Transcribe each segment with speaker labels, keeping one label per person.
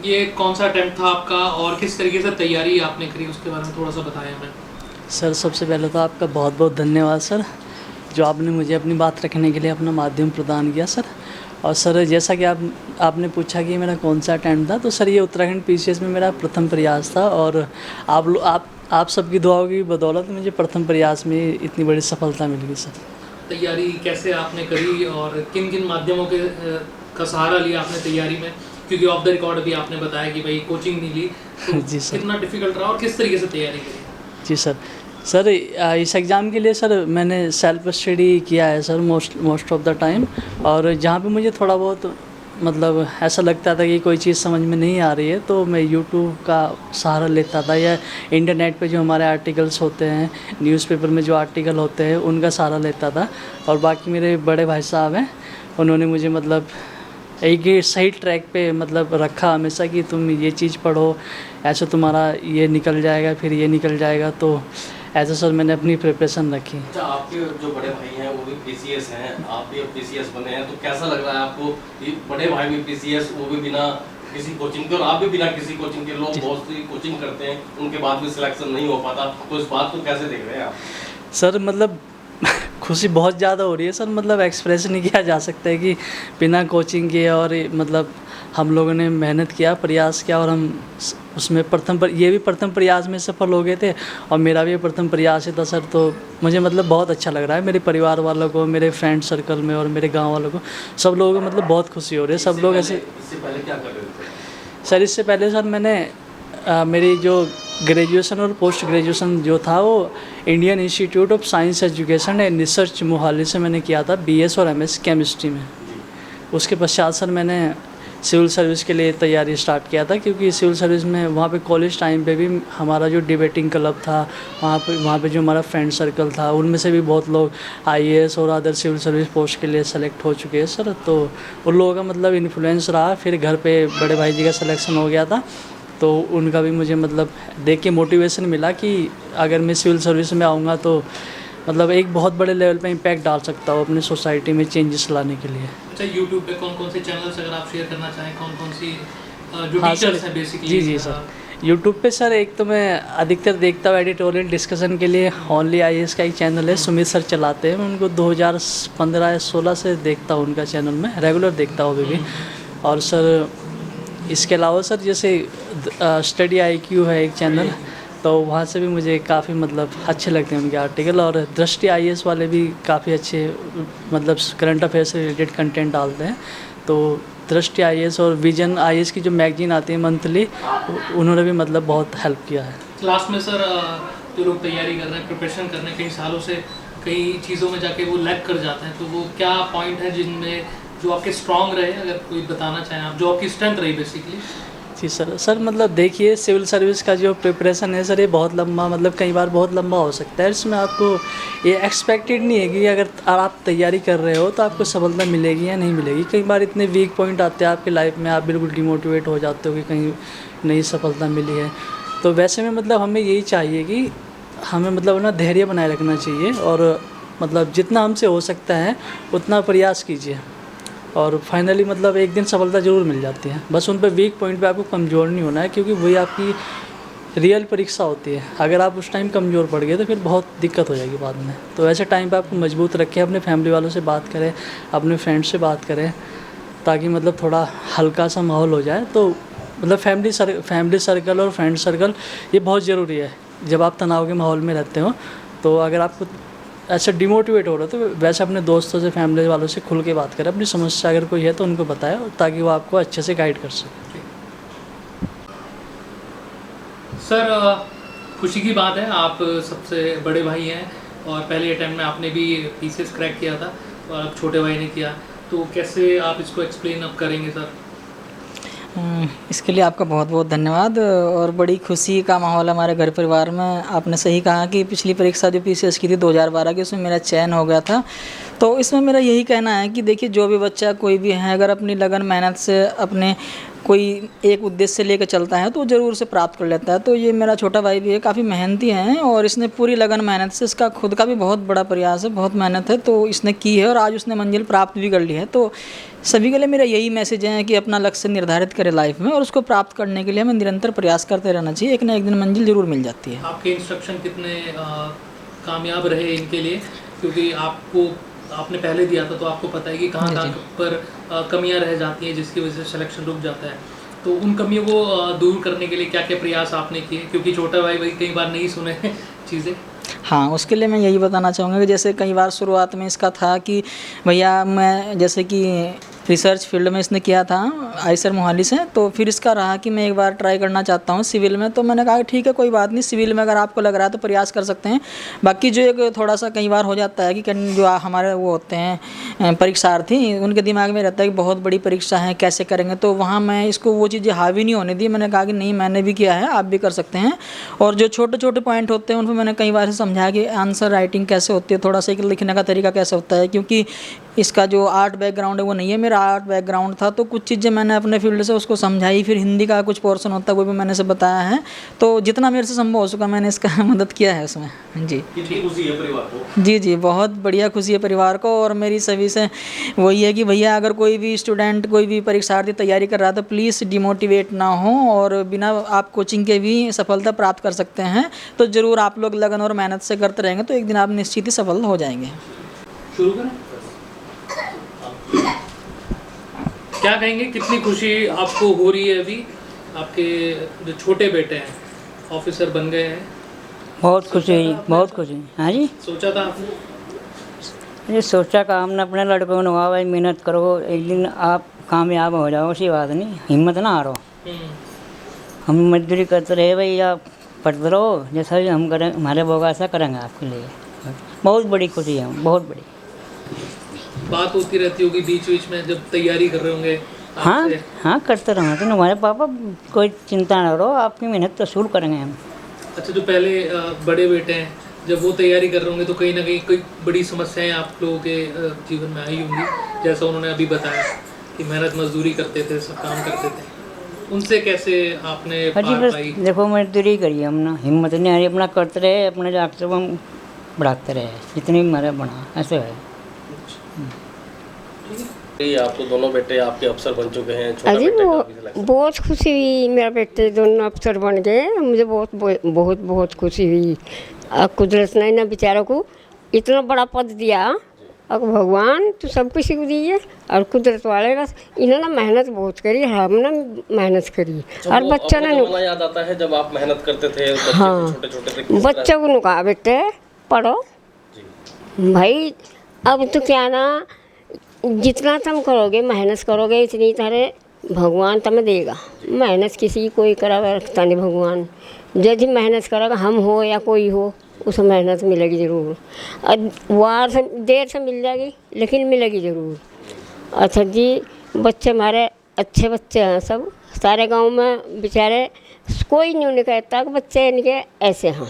Speaker 1: ये कौन सा अटेम्प्ट था आपका और किस तरीके से तैयारी आपने करी उसके बारे में थोड़ा सा बताएं हमें।
Speaker 2: सर सबसे पहले तो आपका बहुत बहुत धन्यवाद सर, जो आपने मुझे अपनी बात रखने के लिए अपना माध्यम प्रदान किया सर। और सर जैसा कि आपने पूछा कि मेरा कौन सा अटेम्प्ट था, तो सर ये उत्तराखंड पीसीएस में मेरा प्रथम प्रयास था। और आप सबकी दुआओं की बदौलत मुझे प्रथम प्रयास में इतनी बड़ी सफलता मिल गई सर।
Speaker 1: तैयारी कैसे आपने करी और किन किन माध्यमों के का सहारा लिया आपने तैयारी में, क्योंकि ऑफ द रिकॉर्ड भी आपने बताया कि भाई कोचिंग नहीं ली, तो
Speaker 2: जी सर।
Speaker 1: कितना डिफिकल्ट रहा और किस तरीके से तैयारी करी।
Speaker 2: जी सर। सर इस एग्ज़ाम के लिए सर मैंने सेल्फ स्टडी किया है sir most of the time. और जहाँ पे मुझे थोड़ा बहुत मतलब ऐसा लगता था कि कोई चीज़ समझ में नहीं आ रही है, तो मैं यूट्यूब का सहारा लेता था, या इंटरनेट पे जो हमारे आर्टिकल्स होते हैं, न्यूज़पेपर में जो आर्टिकल होते हैं उनका सहारा लेता था। और बाकी मेरे बड़े भाई साहब हैं, उन्होंने मुझे मतलब एक ये सही ट्रैक पे मतलब रखा हमेशा कि तुम ये चीज़ पढ़ो, ऐसे तुम्हारा ये निकल जाएगा, फिर ये निकल जाएगा। तो ऐसे सर मैंने अपनी प्रिपरेशन रखी।
Speaker 3: अच्छा, आपके जो बड़े भाई हैं वो भी पीसीएस हैं, आप भी अब पीसीएस बने हैं, तो कैसा लग रहा है आपको कि बड़े भाई भी पीसीएस, वो भी बिना किसी कोचिंग के और आप भी बिना किसी कोचिंग के? लोग बहुत सी कोचिंग करते हैं, उनके बाद भी सिलेक्शन नहीं हो पाता, तो इस बात को कैसे देख रहे हैं आप?
Speaker 2: सर मतलब खुशी बहुत ज़्यादा हो रही है सर, मतलब एक्सप्रेस नहीं किया जा सकता है कि बिना कोचिंग के और मतलब हम लोगों ने मेहनत किया, प्रयास किया, और हम उसमें ये भी प्रथम प्रयास में सफल हो गए थे, और मेरा भी प्रथम प्रयास ही था सर। तो मुझे मतलब बहुत अच्छा लग रहा है, मेरे परिवार वालों को, मेरे फ्रेंड सर्कल में और मेरे गाँव वालों को, सब लोगों को मतलब बहुत खुशी हो रही है। सब लोग ऐसे।
Speaker 3: इससे पहले क्या कर रहे थे?
Speaker 2: सर इससे पहले सर मैंने मेरी जो ग्रेजुएशन और पोस्ट ग्रेजुएशन जो था वो Indian institute of science education and research Mohali से मैंने किया था, बीएस और एमएस केमिस्ट्री में। उसके पश्चात सर मैंने सिविल सर्विस के लिए तैयारी स्टार्ट किया था, क्योंकि सिविल सर्विस में वहाँ पे कॉलेज टाइम पे भी हमारा जो डिबेटिंग क्लब था, वहाँ पे जो हमारा फ्रेंड सर्कल था, उनमें से भी बहुत लोग आईएएस और अदर सिविल सर्विस पोस्ट के लिए सेलेक्ट हो चुके हैं सर। तो उन लोगों का मतलब इन्फ्लुएंस रहा, फिर घर पे बड़े भाई जी का सिलेक्शन हो गया था, तो उनका भी मुझे मतलब देख के मोटिवेशन मिला कि अगर मैं सिविल सर्विस में आऊँगा तो मतलब एक बहुत बड़े लेवल पे इम्पैक्ट डाल सकता हूँ अपनी सोसाइटी में चेंजेस लाने के लिए।
Speaker 1: अच्छा, यूट्यूब पे कौन कौन से चैनल्स अगर आप शेयर करना चाहें, कौन कौन सी जो
Speaker 2: हाँ
Speaker 1: टीचर्स
Speaker 2: सर।
Speaker 1: हैं बेसिकली?
Speaker 2: जी सर। यूट्यूब पे सर एक तो मैं अधिकतर देखता हूँ एडिटोरियल डिस्कशन के लिए, ओनली आईएएस का एक चैनल है, सुमित सर चलाते हैं। मैं उनको 2015 या 16 से देखता हूँ उनका चैनल में, रेगुलर देखता हूँ अभी भी। और सर इसके अलावा सर जैसे स्टडी आईक्यू है एक चैनल, तो वहाँ से भी मुझे काफ़ी मतलब अच्छे लगते हैं उनके आर्टिकल। और दृष्टि आईएएस वाले भी काफ़ी अच्छे मतलब करंट अफेयर से रिलेटेड कंटेंट डालते हैं। तो दृष्टि आईएएस और विजन आईएएस की जो मैगजीन आती है मंथली, उन्होंने भी मतलब बहुत हेल्प किया है।
Speaker 1: क्लास में सर जो लोग तैयारी कर रहे हैं, प्रिपरेशन कर रहे हैं, कई सालों से कई चीज़ों में जाके वो लैग कर जाते हैं, तो वो क्या पॉइंट है जिनमें जो आपके स्ट्रॉन्ग रहे, अगर कोई बताना चाहें आप, जो आपकी स्ट्रेंथ रही बेसिकली? जी
Speaker 2: सर मतलब देखिए, सिविल सर्विस का जो प्रिपरेशन है सर, ये बहुत लंबा मतलब कई बार बहुत लंबा हो सकता है। इसमें आपको ये एक्सपेक्टेड नहीं है कि अगर आप तैयारी कर रहे हो तो आपको सफलता मिलेगी या नहीं मिलेगी। कई बार इतने वीक पॉइंट आते हैं आपकी लाइफ में, आप बिल्कुल डिमोटिवेट हो जाते हो कि कहीं नई सफलता मिली है। तो वैसे में मतलब हमें यही चाहिए कि हमें मतलब अपना धैर्य बनाए रखना चाहिए, और मतलब जितना हमसे हो सकता है उतना प्रयास कीजिए, और फाइनली मतलब एक दिन सफलता ज़रूर मिल जाती है। बस उन पर वीक पॉइंट पे आपको कमज़ोर नहीं होना है, क्योंकि वही आपकी रियल परीक्षा होती है। अगर आप उस टाइम कमज़ोर पड़ गए तो फिर बहुत दिक्कत हो जाएगी बाद में। तो ऐसे टाइम पे आपको मजबूत रखें, अपने फैमिली वालों से बात करें, अपने फ्रेंड्स से बात करें, ताकि मतलब थोड़ा हल्का सा माहौल हो जाए। तो मतलब फैमिली सर्कल और फ्रेंड सर्कल ये बहुत ज़रूरी है जब आप तनाव के माहौल में रहते हो। तो अगर आपको ऐसा डिमोटिवेट हो रहा है तो वैसे अपने दोस्तों से, फैमिली वालों से खुल के बात करें, अपनी समस्या अगर कोई है तो उनको बताएं, ताकि वो आपको अच्छे से गाइड कर सकें।
Speaker 1: सर खुशी की बात है, आप सबसे बड़े भाई हैं और पहले अटैम्प्ट में आपने भी पीसीएस क्रैक किया था और अब छोटे भाई ने किया, तो कैसे आप इसको एक्सप्लेन अब करेंगे सर?
Speaker 4: इसके लिए आपका बहुत बहुत धन्यवाद, और बड़ी खुशी का माहौल हमारे घर परिवार में। आपने सही कहा कि पिछली परीक्षा जो पीसीएस की थी 2012 की, उसमें मेरा चयन हो गया था। तो इसमें मेरा यही कहना है कि देखिए, जो भी बच्चा कोई भी है, अगर अपनी लगन मेहनत से अपने कोई एक उद्देश्य लेकर चलता है तो ज़रूर से प्राप्त कर लेता है। तो ये मेरा छोटा भाई भी है, काफ़ी मेहनती है और इसने पूरी लगन मेहनत से, इसका खुद का भी बहुत बड़ा प्रयास है, बहुत मेहनत है, तो इसने की है और आज उसने मंजिल प्राप्त भी कर ली है। तो सभी के लिए मेरा यही मैसेज है कि अपना लक्ष्य निर्धारित करें लाइफ में और उसको प्राप्त करने के लिए हमें निरंतर प्रयास करते रहना चाहिए। एक ना एक दिन मंजिल ज़रूर मिल जाती है।
Speaker 1: आपके इंस्ट्रक्शन कितने कामयाब रहे इनके लिए, क्योंकि आपने पहले दिया था तो आपको पता है कि कहाँ कहाँ पर कमियां रह जाती हैं जिसकी वजह से सिलेक्शन रुक जाता है। तो उन कमियों को दूर करने के लिए क्या क्या प्रयास आपने किए, क्योंकि छोटा भाई कई बार नहीं सुने चीज़ें।
Speaker 4: हाँ, उसके लिए मैं यही बताना चाहूँगा कि जैसे कई बार शुरुआत में इसका था कि भैया मैं जैसे कि रिसर्च फील्ड में इसने किया था आईसर मोहाली से, तो फिर इसका रहा कि मैं एक बार ट्राई करना चाहता हूँ सिविल में। तो मैंने कहा ठीक है कोई बात नहीं, सिविल में अगर आपको लग रहा है तो प्रयास कर सकते हैं। बाकी जो एक थोड़ा सा कई बार हो जाता है कि जो हमारे वो होते हैं परीक्षार्थी, उनके दिमाग में रहता है कि बहुत बड़ी परीक्षा है कैसे करेंगे, तो वहाँ मैं इसको वो चीज़ें हावी नहीं होने दी। मैंने कहा कि नहीं, मैंने भी किया है, आप भी कर सकते हैं। और जो छोटे छोटे पॉइंट होते हैं उन पर मैंने कई बार से समझाया कि आंसर राइटिंग कैसे होती है, थोड़ा सा लिखने का तरीका कैसे होता है, क्योंकि इसका जो आर्ट बैकग्राउंड है वो नहीं है, मेरा आर्ट बैकग्राउंड था। तो कुछ चीज़ें मैंने अपने फील्ड से उसको समझाई। फिर हिंदी का कुछ पोर्शन होता है वो भी मैंने से बताया है। तो जितना मेरे से संभव हो सका मैंने इसका मदद किया है उसमें। जी,
Speaker 3: कितनी खुशी है परिवार को?
Speaker 4: जी जी, बहुत बढ़िया खुशी है परिवार को। और मेरी सभी से वही है कि भैया अगर कोई भी स्टूडेंट, कोई भी परीक्षार्थी तैयारी कर रहा है तो प्लीज़ डिमोटिवेट ना हो और बिना आप कोचिंग के भी सफलता प्राप्त कर सकते हैं। तो ज़रूर आप लोग लगन और मेहनत से करते रहेंगे तो एक दिन आप निश्चित ही सफल हो जाएंगे।
Speaker 1: शुरू करें? क्या कहेंगे, कितनी खुशी आपको हो रही है अभी? आपके जो छोटे बेटे हैं ऑफिसर बन गए हैं।
Speaker 5: बहुत खुशी हुई, बहुत खुशी। हाँ जी,
Speaker 1: सोचा था आपने?
Speaker 5: ये सोचा का हमने अपने लड़कों ने, हुआ भाई मेहनत करो, एक दिन आप कामयाब हो जाओ, ऐसी बात नहीं, हिम्मत ना हारो। हम मजदूरी करते रहे भाई, आप पढ़ते रहो, जैसा भी हम करें, हमारे बोगा ऐसा करेंगे आपके लिए। बहुत बड़ी खुशी है, बहुत बड़ी।
Speaker 1: बात होती रहती होगी बीच बीच में जब तैयारी कर रहे होंगे?
Speaker 5: हाँ हाँ, करते रहो। तो हमारे पापा कोई चिंता ना करो, आपकी मेहनत तो शुरू करेंगे हम।
Speaker 1: अच्छा, जो पहले बड़े बेटे हैं जब वो तैयारी कर रहे होंगे तो कहीं ना कहीं कोई बड़ी समस्याएं आप लोगों के जीवन में आई होंगी, जैसा उन्होंने अभी बताया कि मेहनत मजदूरी करते थे, सब काम करते थे, उनसे कैसे आपने
Speaker 5: हाँ जी,
Speaker 1: पार
Speaker 5: बस
Speaker 1: पाई?
Speaker 5: देखो मजदूरी करिए हम ना, हिम्मत नहीं हारी, अपना करते रहे, अपने जाकर हम बढ़ाते रहे जितनी भी हमारे बना, ऐसे है।
Speaker 3: आप तो दोनों बेटे आपके अफसर बन चुके हैं, छोटा
Speaker 6: अजी
Speaker 3: बेटे
Speaker 6: वो
Speaker 3: का भी सिलेक्शन।
Speaker 6: बहुत खुशी हुई, मेरा बेटे दोनों अफसर बन गए, मुझे बहुत बहुत बहुत खुशी हुई। कुदरत ने ना बेचारों को इतना बड़ा पद दिया, अब भगवान तो सब किसी को दिए और कुदरत वाले बस इन्होंने मेहनत बहुत करी, हमने मेहनत करी। और बच्चों ने
Speaker 3: जमाना याद आता है जब आप मेहनत करते थे,
Speaker 6: हाँ,
Speaker 3: छोटे छोटे थे,
Speaker 6: बच्चों को कहा बेटे पढ़ो भाई, अब तो क्या ना, जितना तुम करोगे मेहनत करोगे इतनी तरह भगवान तुम्हें देगा। मेहनत किसी की कोई करा रखता नहीं भगवान, यदि मेहनत करेगा हम हो या कोई हो उसे मेहनत मिलेगी ज़रूर। वार से देर से मिल जाएगी लेकिन मिलेगी ज़रूर। अच्छा जी, बच्चे हमारे अच्छे बच्चे हैं, सब सारे गांव में बेचारे कोई नहीं उन्हें कहता कि बच्चे इनके ऐसे हैं,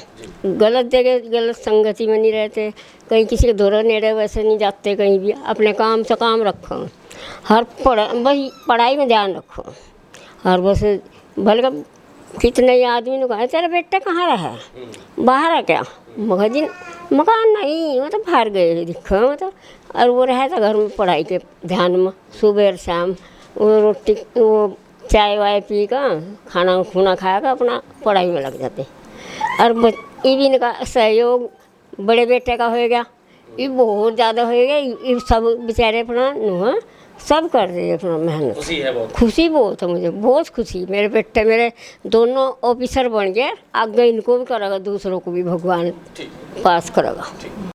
Speaker 6: गलत जगह गलत संगति में नहीं रहते, कहीं किसी के धोरा नेड़े वैसे नहीं जाते, कहीं भी अपने काम से काम रखो, हर बस पढ़ाई में ध्यान रखो। और बस भले कितने ही आदमी ने कहा तेरा बेटा कहाँ रहा है, बाहर है क्या? मगर मकान नहीं, मतलब बाहर गए दिखो, मतलब और वो रहा था घर में पढ़ाई के ध्यान में, सुबह शाम वो रोटी वो चाय वाय पी का खाना खूना खाएगा अपना पढ़ाई में लग जाते। और ये भी इनका सहयोग बड़े बेटे का हो गया, ये बहुत ज़्यादा हो गया, ये सब बेचारे अपना नुआ सब कर रहे हैं अपना मेहनत।
Speaker 3: खुशी है बहुत,
Speaker 6: खुशी बहुत है मुझे, बहुत खुशी। मेरे बेटे मेरे दोनों ऑफिसर बन गए, आगे इनको भी करेगा, दूसरों को भी भगवान पास करेगा।